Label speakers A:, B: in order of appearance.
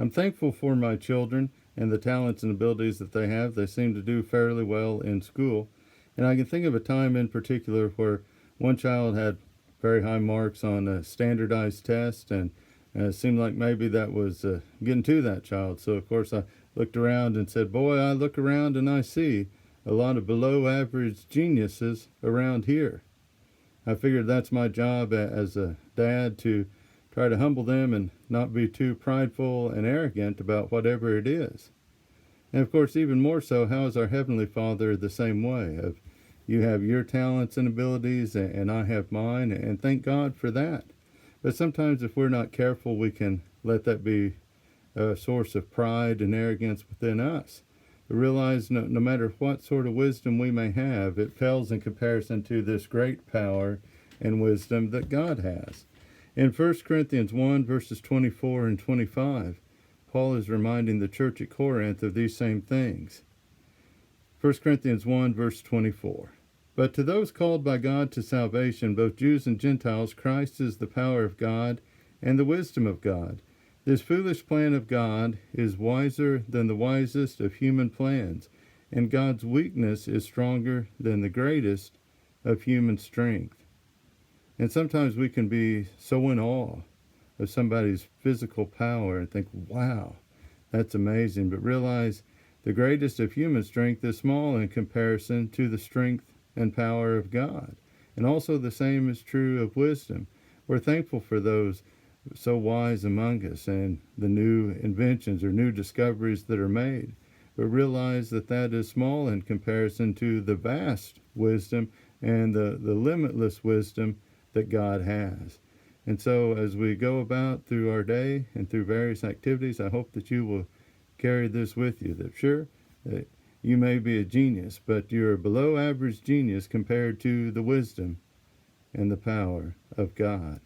A: I'm thankful for my children and the talents and abilities that they have. They seem to do fairly well in school. And I can think of a time in particular where one child had very high marks on a standardized test, and it seemed like maybe that was getting to that child. So, of course, I looked around and said, boy, I look around and I see a lot of below average geniuses around here. I figured that's my job as a dad, to try to humble them and not be too prideful and arrogant about whatever it is. And of course, even more so, how is our Heavenly Father the same way? You have your talents and abilities, and I have mine, and thank God for that. But sometimes if we're not careful, we can let that be a source of pride and arrogance within us. But realize no matter what sort of wisdom we may have, it pales in comparison to this great power and wisdom that God has. In 1 Corinthians 1, verses 24 and 25, Paul is reminding the church at Corinth of these same things. 1 Corinthians 1, verse 24. But to those called by God to salvation, both Jews and Gentiles, Christ is the power of God and the wisdom of God. This foolish plan of God is wiser than the wisest of human plans, and God's weakness is stronger than the greatest of human strength. And sometimes we can be so in awe of somebody's physical power and think, wow, that's amazing. But realize the greatest of human strength is small in comparison to the strength and power of God. And also the same is true of wisdom. We're thankful for those so wise among us and the new inventions or new discoveries that are made. But realize that that is small in comparison to the vast wisdom and the limitless wisdom that God has. And so as we go about through our day and through various activities, I hope that you will carry this with you, that sure, you may be a genius, but you're a below average genius compared to the wisdom and the power of God.